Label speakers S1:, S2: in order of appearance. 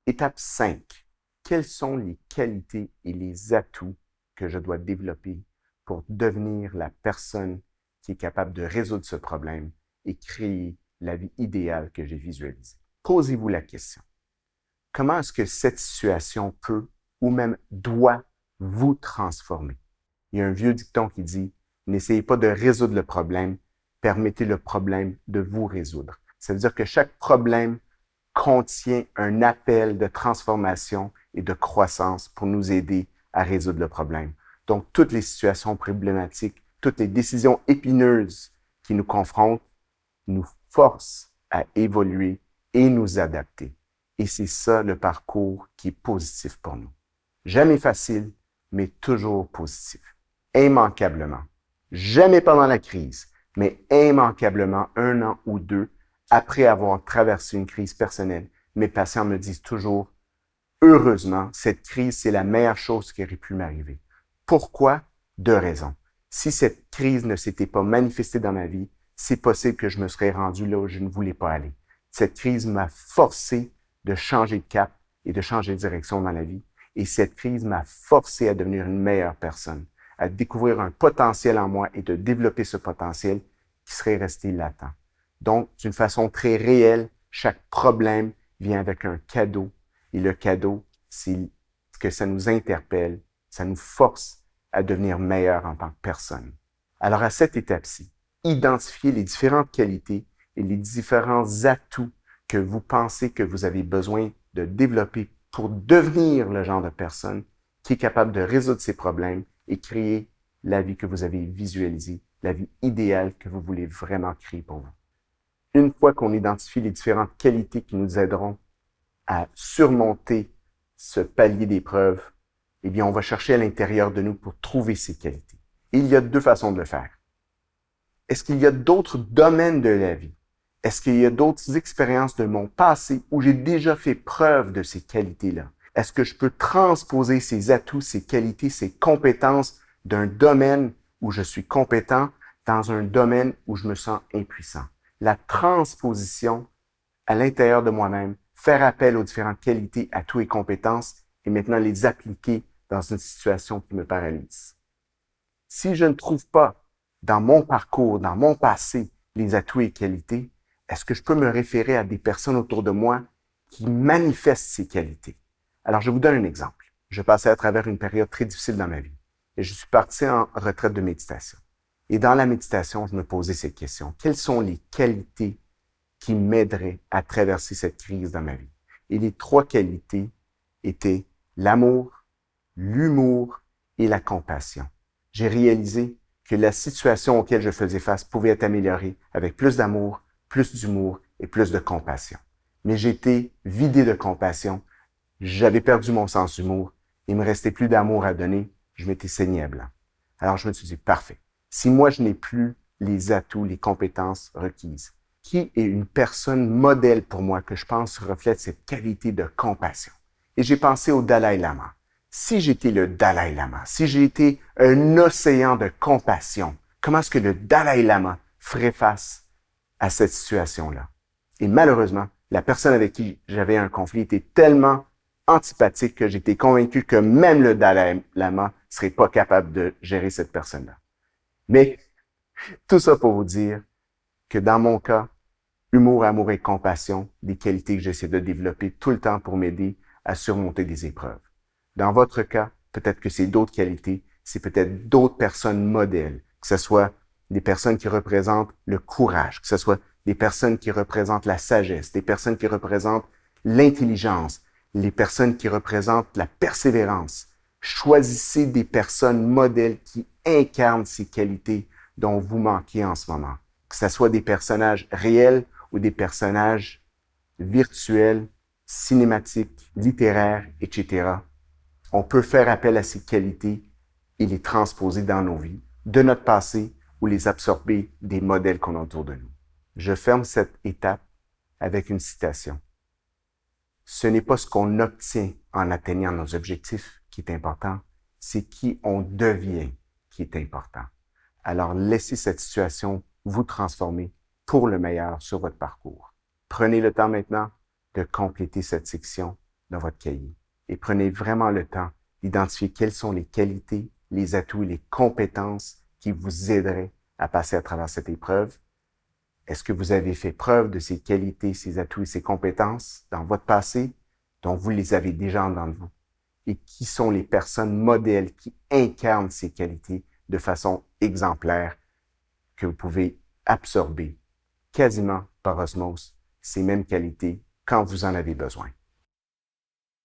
S1: Étape 5. Quelles sont les qualités et les atouts que je dois développer pour devenir la personne qui est capable de résoudre ce problème et créer la vie idéale que j'ai visualisée? Posez-vous la question. Comment est-ce que cette situation peut ou même doit vous transformer? Il y a un vieux dicton qui dit « N'essayez pas de résoudre le problème, permettez le problème de vous résoudre ». Ça veut dire que chaque problème contient un appel de transformation et de croissance pour nous aider à résoudre le problème. Donc, toutes les situations problématiques, toutes les décisions épineuses qui nous confrontent nous forcent à évoluer et nous adapter. Et c'est ça le parcours qui est positif pour nous. Jamais facile, mais toujours positif. Immanquablement. Jamais pendant la crise, mais immanquablement 1 an ou 2 après avoir traversé une crise personnelle. Mes patients me disent toujours, heureusement, cette crise, c'est la meilleure chose qui aurait pu m'arriver. Pourquoi? 2 raisons. Si cette crise ne s'était pas manifestée dans ma vie, c'est possible que je me serais rendu là où je ne voulais pas aller. Cette crise m'a forcé de changer de cap et de changer de direction dans la vie. Et cette crise m'a forcé à devenir une meilleure personne, à découvrir un potentiel en moi et de développer ce potentiel qui serait resté latent. Donc, d'une façon très réelle, chaque problème vient avec un cadeau. Et le cadeau, c'est que ça nous interpelle, ça nous force à devenir meilleur en tant que personne. Alors, à cette étape-ci, identifiez les différentes qualités et les différents atouts que vous pensez que vous avez besoin de développer pour devenir le genre de personne qui est capable de résoudre ces problèmes et créer la vie que vous avez visualisée, la vie idéale que vous voulez vraiment créer pour vous. Une fois qu'on identifie les différentes qualités qui nous aideront à surmonter ce palier d'épreuves, eh bien, on va chercher à l'intérieur de nous pour trouver ces qualités. Et il y a 2 façons de le faire. Est-ce qu'il y a d'autres domaines de la vie? Est-ce qu'il y a d'autres expériences de mon passé où j'ai déjà fait preuve de ces qualités-là? Est-ce que je peux transposer ces atouts, ces qualités, ces compétences d'un domaine où je suis compétent dans un domaine où je me sens impuissant? La transposition à l'intérieur de moi-même, faire appel aux différentes qualités, atouts et compétences et maintenant les appliquer dans une situation qui me paralyse. Si je ne trouve pas dans mon parcours, dans mon passé, les atouts et qualités, est-ce que je peux me référer à des personnes autour de moi qui manifestent ces qualités? Alors, je vous donne un exemple. Je passais à travers une période très difficile dans ma vie et je suis parti en retraite de méditation. Et dans la méditation, je me posais cette question. Quelles sont les qualités qui m'aideraient à traverser cette crise dans ma vie? Et les 3 qualités étaient l'amour, l'humour et la compassion. J'ai réalisé que la situation auquel je faisais face pouvait être améliorée avec plus d'amour, plus d'humour et plus de compassion. Mais j'étais vidé de compassion, j'avais perdu mon sens d'humour, il me restait plus d'amour à donner, je m'étais saigné à blanc. Alors je me suis dit, parfait, si moi je n'ai plus les atouts, les compétences requises, qui est une personne modèle pour moi que je pense reflète cette qualité de compassion? Et j'ai pensé au Dalai Lama. Si j'étais le Dalai Lama, si j'étais un océan de compassion, comment est-ce que le Dalai Lama ferait face à cette situation-là? Et malheureusement, la personne avec qui j'avais un conflit était tellement antipathique que j'étais convaincu que même le Dalai Lama serait pas capable de gérer cette personne-là. Mais tout ça pour vous dire que dans mon cas, humour, amour et compassion, des qualités que j'essaie de développer tout le temps pour m'aider à surmonter des épreuves. Dans votre cas, peut-être que c'est d'autres qualités, c'est peut-être d'autres personnes modèles, que ce soit des personnes qui représentent le courage, que ce soit des personnes qui représentent la sagesse, des personnes qui représentent l'intelligence, les personnes qui représentent la persévérance. Choisissez des personnes modèles qui incarnent ces qualités dont vous manquez en ce moment. Que ce soit des personnages réels ou des personnages virtuels, cinématiques, littéraires, etc. On peut faire appel à ces qualités et les transposer dans nos vies, de notre passé, ou les absorber des modèles qu'on a autour de nous. Je ferme cette étape avec une citation. Ce n'est pas ce qu'on obtient en atteignant nos objectifs qui est important, c'est qui on devient qui est important. Alors laissez cette situation vous transformer pour le meilleur sur votre parcours. Prenez le temps maintenant de compléter cette section dans votre cahier et prenez vraiment le temps d'identifier quelles sont les qualités, les atouts et les compétences qui vous aideraient à passer à travers cette épreuve. Est-ce que vous avez fait preuve de ces qualités, ces atouts et ces compétences dans votre passé, dont vous les avez déjà en dedans de vous? Et qui sont les personnes modèles qui incarnent ces qualités de façon exemplaire que vous pouvez absorber quasiment par osmose ces mêmes qualités quand vous en avez besoin?